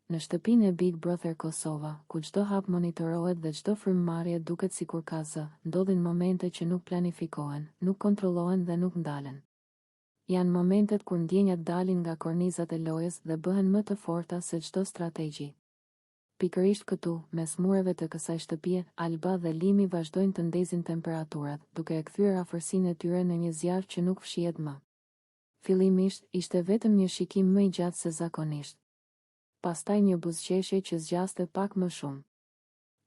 Në shtëpinë e Big Brother Kosova, ku çdo hap monitorohet dhe çdo frymëmarrje duket sikur ka zë, ndodhin momente që nuk planifikohen, nuk kontrollohen dhe nuk ndalen. Janë momentet kur ndjenjat dalin nga kornizat e lojës dhe bëhen më të forta se çdo strategji. Pikërisht këtu, mes mureve të kësaj shtëpie, Alba dhe Limi vazhdojnë të ndezin temperaturat, duke e kthyer afërsinë e tyre në një zjarr që nuk fshihet më. Fillimisht, ishte vetëm një shikim më i gjatë se zakonisht. Pastaj një buzëqeshje që zgjaste pak më shumë.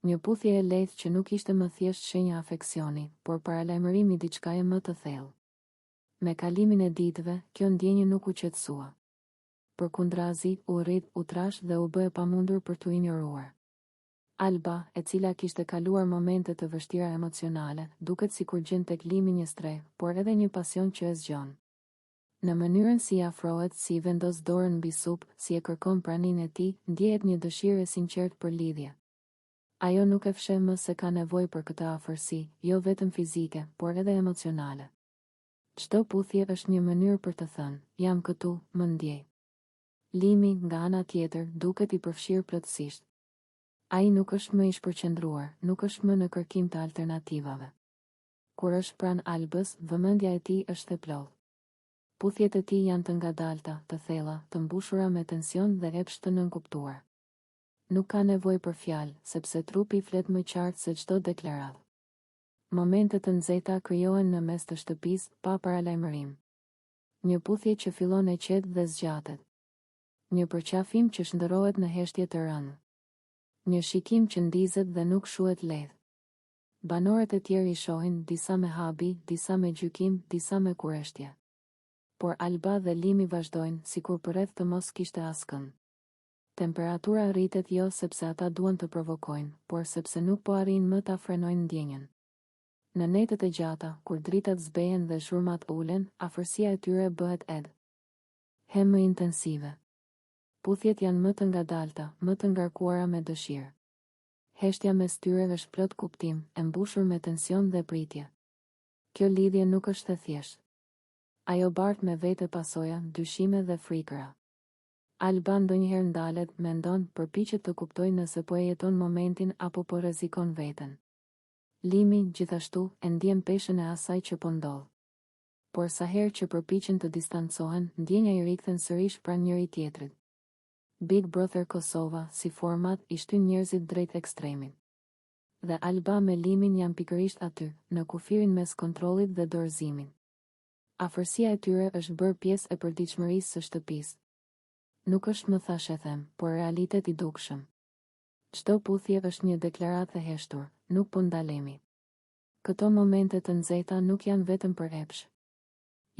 Një puthje e lehtë që nuk ishte më thjesht shenja afeksioni, por paralajmërimi diçkaje më të thellë. Me kalimin e ditëve, kjo ndjenjë nuk u qetësua. Përkundrazi, u rrit, u trash dhe u bë e pamundur për t'u injoruar. Alba, e cila kishte kaluar momente të vështira emocionale, duket sikur gjen tek Limi një streh, por edhe një pasion që e zgjon. Në mënyrën si i afrohet, si i vendos dorën mbi supë, si e kërkon praninë e tij, ndjehet një dëshirë e sinqertë për lidhje. Ajo nuk e fsheh më se ka nevojë për këtë afërsi, jo vetëm fizike, por edhe emocionale. Çdo puthje është një mënyrë për të thënë, jam këtu, më ndjej. Limi, nga ana tjetër, duket i përfshirë plotësisht. Ai nuk është më i shpërqendruar, nuk është më në kërkim të alternativave. Kur është pranë Albës, vëmendja e tij është e plotë. Puthjet e tij janë të ngadalta, të thella, të mbushura me tension dhe epsh të nënkuptuar. Nuk ka nevojë për fjalë, sepse trupi flet më qartë se çdo deklaratë. Momente të nxehta krijohen në mes të shtëpisë, pa paralajmërim. Një puthje që fillon e qetë dhe zgjatet. Një përqafim që shndërrohet në heshtje të rënë. Një shikim që ndizet dhe nuk shuhet lehtë. Banorët e tjerë i shohin, disa me habi, disa me gjykim, disa me kurreshtje. Por Alba dhe Limi vazhdojnë, sikur përreth të mos kishte askënd. Temperatura rritet jo sepse ata duan të provokojnë, por sepse nuk po arrin më ta frenojnë ndjenjen. Në netët e gjata, kur dritat zbehen dhe zhurmat ulen, afërsia e tyre bëhet më intensive. Puthjet janë më të ngadalta, më të ngarkuara me dëshirë. Heshtja mes tyre është plot kuptim, e mbushur me tension dhe pritje. Kjo lidhje nuk është e thjeshtë. Ajo bart me vete pasoja, dyshime dhe frikëra. Alba ndonjëherë ndalet, mendon, përpiqet të kuptojë nëse po e jeton momentin apo po rrezikon veten. Limi, gjithashtu, e ndjen peshën e asaj që po ndodh. Por sa herë që përpiqen të distancohen, ndjenja i rikhthen sërish pranë njëri tjetrit. Big Brother Kosova, si format, i shtyn njerëzit drejt ekstremit. Dhe Alba me Limin janë pikërisht aty, në kufirin mes kontrollit dhe dorëzimit. Afërsia e tyre është bërë pjesë e përditshmërisë së shtëpisë. Nuk është më thash e them, por realitet i dukshëm. Çdo puthje është një deklaratë e heshtur, nuk po ndalemi. Këto momente të nxehta nuk janë vetëm për epsh.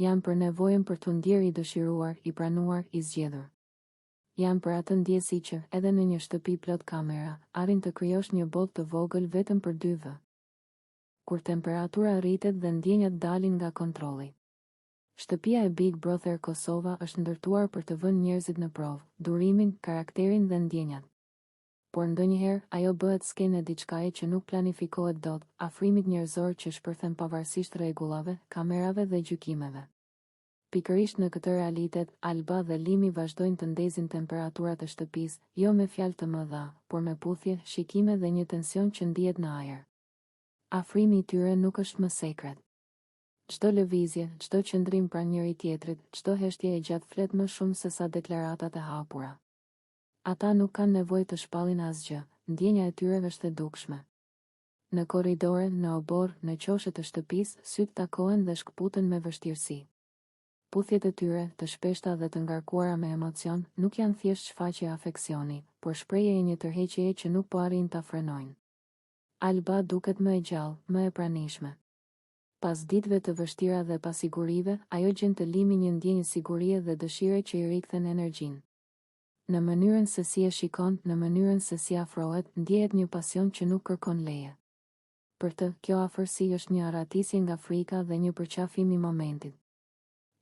Janë për nevojën për të ndjerë i dëshiruar, i pranuar, i zgjedhur. Janë për atë ndjesi që, edhe në një shtëpi plot kamera, arrin të krijosh një botë të vogël vetëm për dy vë. Kur temperatura rritet dhe ndjenjat dalin nga kontrolli. Shtëpia e Big Brother Kosova është ndërtuar për të vënë njerëzit në provë, durimin, karakterin dhe ndjenjat. Por ndonjëherë, ajo bëhet skenë e diçkaje që nuk planifikohet dot, afrimit njerëzor që shpërthen pavarësisht rregullave, kamerave dhe gjykimeve. Pikërisht në këtë realitet, Alba dhe Limi vazhdojnë të ndezin temperaturat e shtëpisë, jo me fjalë të mëdha, por me puthje, shikime dhe një tension që ndihet në ajër. Afrimi i tyre nuk është më sekret. Çdo lëvizje, çdo qëndrim pranë njëri tjetrit, çdo heshtje e gjatë flet më shumë se sa deklaratat e hapura. Ata nuk kanë nevojë të shpallin asgjë, ndjenja e tyre është e dukshme. Në korridore, në obor, në qoshet të shtëpisë, sytë takohen dhe shkputen me vështirësi. Puthjet e tyre, të shpeshta dhe të ngarkuara me emocion, nuk janë thjesht shfaqje afeksioni, por shprehje e një tërheqjeje që nuk po arrin ta frenojnë. Alba duket më e gjallë, më e pranishme. Pas ditëve të vështira dhe pasigurive, ajo gjen të Limi një ndjenjë sigurie dhe dëshire që i rikthen energjinë. Në mënyrën se si e shikon, në mënyrën se si afrohet, ndjehet një pasion që nuk kërkon leje. Për të, kjo afërsi është një arratisje nga frika dhe një përqafim i momentit.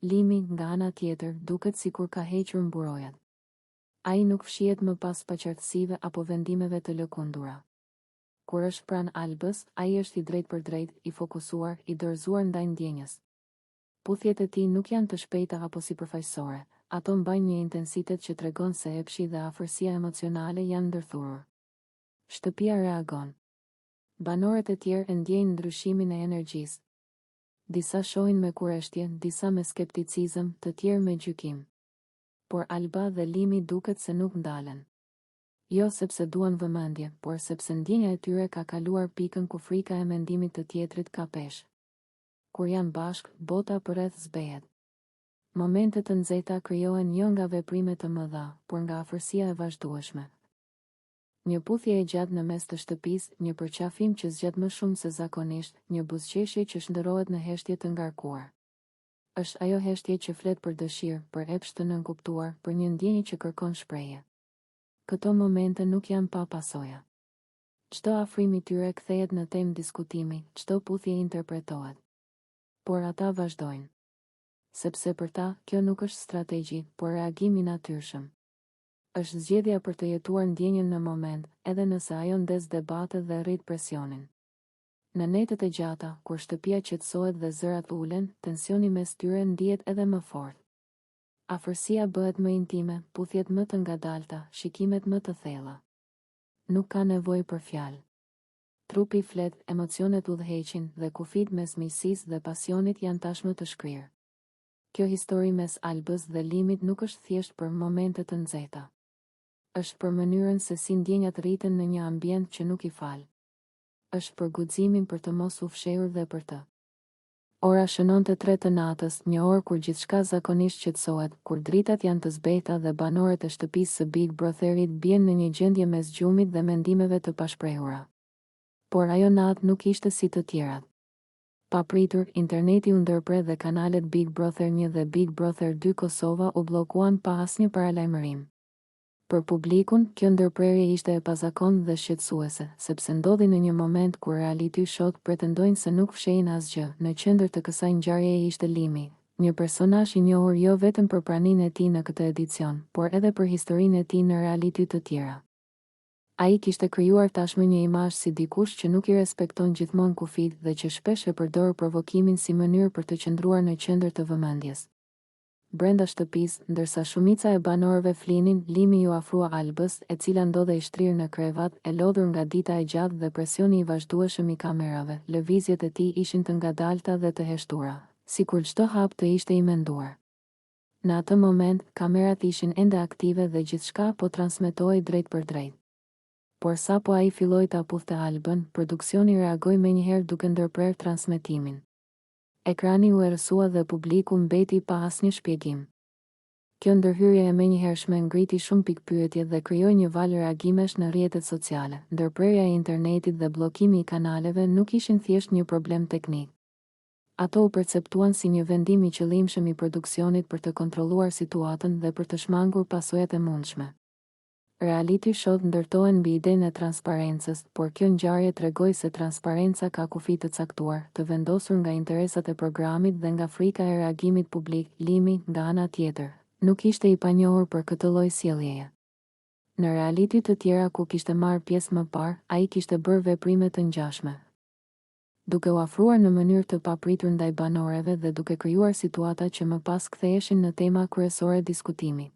Limi, nga ana tjetër, duket sikur ka hequr mburojat. Ai nuk fshihet më pas paqartësive apo vendimeve të lëkundura. Kur është pranë Albës, ai është i drejtë për drejtë, i fokusuar, i dorëzuar ndaj ndjenjës. Puthjet e tij nuk janë të shpejta apo sipërfaqësore, ato mbajnë një intensitet që tregon se epshi dhe afërsia emocionale janë ndërthurur. Shtëpia reagon. Banorët e tjerë e ndjejnë ndryshimin e energjisë. Disa shohin me kureshtje, disa me skepticizëm, të tjerë me gjykim. Por Alba dhe Limi duket se nuk ndalen. Jo sepse duan vëmendje, por sepse ndjenja e tyre ka kaluar pikën ku frika e mendimit të tjetrit ka peshë. Kur janë bashk, bota përreth zbehet. Momentet të nxehta krijohen jo nga veprime të mëdha, por nga afërsia e vazhdueshme. Një puthje e gjatë në mes të shtëpisë, një përqafim që zgjet më shumë se zakonisht, një buzëqeshje që shndërrohet në heshtje të ngarkuar. Është ajo heshtje që flet për dëshirë, për epsh të nënkuptuar, për një ndjenjë që kërkon shprehje. Këto momente nuk janë pa pasoja. Çdo afrim i tyre kthehet në temë diskutimi, çdo puthje interpretohet. Por ata vazhdojnë. Sepse për ta, kjo nuk është strategji, por reagim i natyrshëm. Është zgjedhja për të jetuar ndjenjën në moment, edhe nëse ajo ndes debatet dhe rrit presionin. Në netet e gjata, kur shtëpia qetësohet dhe zërat ulen, tensioni mes tyre ndihet edhe më fort. Afërsia bëhet më intime, puthjet më të ngadalta, shikimet më të thella. Nuk ka nevojë për fjalë. Trupi flet, emocionet udhëheqin dhe kufit mes miqësisë dhe pasionit janë tashmë të shkrirë. Kjo histori mes Albës dhe Limit nuk është thjesht për momente të nxehta. Është për mënyrën se si ndjenjat rriten në një ambient që nuk i fal. Është për guximin për të mos u fshehur dhe për të. Ora shënon të 3 të natës, një orë kur gjithçka zakonisht qetësohet, kur dritat janë të zbehta dhe banorët e shtëpisë së Big Brotherit bien në një gjendje mes gjumit dhe mendimeve të pashprehura. Por ajo natë nuk ishte si të tjerat. Papritur, interneti u ndërprer dhe kanalet Big Brother 1 dhe Big Brother 2 Kosova u bllokuan pa asnjë paralajmërim. Për publikun, kjo ndërprerje ishte e pazakontë dhe shqetësuese, sepse ndodhi në një moment kur reality show pretendojnë se nuk fshehin asgjë. Në qendër të kësaj ngjarjeje ishte Limi, një personazh i njohur jo vetëm për praninë e tij në këtë edicion, por edhe për historinë e tij në reality të tjera. Ai kishte krijuar tashmë një imazh si dikush që nuk i respekton gjithmonë kufijt dhe që shpesh e përdor provokimin si mënyrë për të qëndruar në qendër të vëmendjes. Brenda shtëpisë, ndërsa shumica e banorëve flinin, Limi ju afrua Albës, e cila ndodhej shtrirë në krevat, e lodhur nga dita e gjatë dhe presioni i vazhdueshëm i kamerave. Lëvizjet e tij ishin të ngadalta dhe të heshtura, sikur çdo hap të ishte i menduar. Në atë moment, kamerat ishin ende aktive dhe gjithçka po transmetohej drejt për drejt. Por sa po ai filloi ta puthte Albën, produksioni reagoi menjëherë duke ndërprer transmetimin. Ekrani u errësua dhe publiku mbeti pa asnjë shpjegim. Kjo ndërhyrje e menjëhershme ngriti shumë pikpyetje dhe krijoi një val reagimesh në rrjetet sociale. Ndërprerja e internetit dhe bllokimi i kanaleve nuk ishin thjesht një problem teknik. Ato u perceptuan si një vendim i qëllimshëm i produksionit për të kontrolluar situatën dhe për të shmangur pasojat e mundshme. Reality show ndërtohen mbi idenë e transparencës, por kjo ngjarje tregoi se transparenca ka kufi të caktuar, të vendosur nga interesat e programit dhe nga frika e reagimit publik. Limi, nga ana tjetër, nuk ishte i panjohur për këtë lloj sjelljeje. Në reality të tjera ku kishte marrë pjesë më parë, ai kishte bërë veprime të ngjashme, duke u afruar në mënyrë të papritur ndaj banorëve dhe duke krijuar situata që më pas ktheheshin në tema kryesore diskutimi.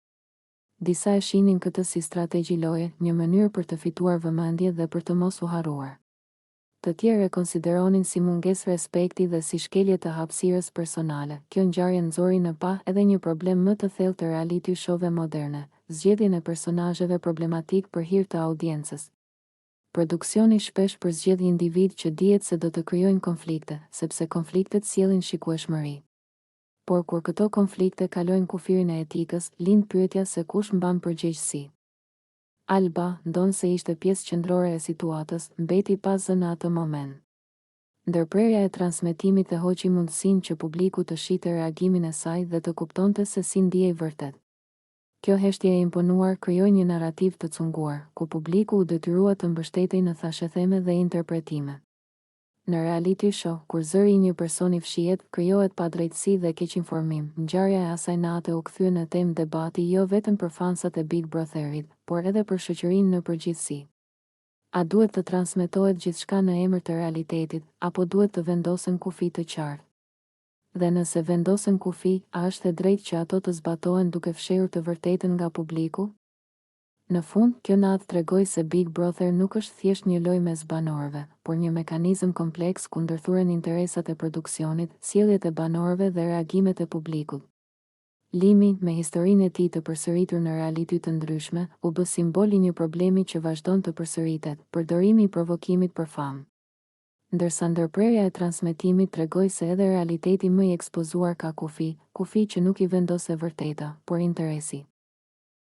Disa e shihnin këtë si strategji loje, një mënyrë për të fituar vëmendje dhe për të mos u harruar. Të tjerë e konsideronin si mungesë respekti dhe si shkelje të hapësirës personale. Kjo ngjarje nxori në pa edhe një problem më të thellë të reality show-ve moderne, zgjedhjen e personazheve problematik për hir të audiencës. Produksioni shpesh përzgjedh individ që dihet se do të krijojnë konflikte, sepse konfliktet sjellin shikueshmëri. Por kur këto konflikte kalojnë kufirin e etikës, lind pyetja se kush mban përgjegjësi. Alba, ndonë se ishte pjesë qendrore e situatës, mbeti pa zë në atë moment. Ndërprerja e transmetimit e hoqi mundësinë që publiku të shihte reagimin e saj dhe të kuptonte se si ndihej vërtet. Kjo heshtje e imponuar krijoi një narrativ të cunguar, ku publiku u detyrua të mbështetej në thashetheme dhe interpretime. Në reality show, kur zëri i një personi fshihet, krijohet padrejtësi dhe keqinformim. Ngjarja e asaj nate u kthye në temë debati jo vetëm për fansat e Big Brotherit, por edhe për shoqërinë në përgjithësi. A duhet të transmetohet gjithçka në emër të realitetit, apo duhet të vendosen kufi të qartë? Dhe nëse vendosen kufi, a është e drejtë që ato të zbatohen duke fshehur të vërtetën nga publiku? Në fund, kjo natë tregoi se Big Brother nuk është thjesht një lojë mes banorëve, por një mekanizëm kompleks ku ndërthuren interesat e produksionit, sjelljet e banorëve dhe reagimet e publikut. Limi, me historinë e tij të përsëritur në reality të ndryshme, u bë simbol i një problemi që vazhdon të përsëritet, përdorimi i provokimit për famë. Ndërsa ndërprerja e transmetimit tregoi se edhe realiteti më i ekspozuar ka kufi që nuk i vendos e vërteta, por interesi.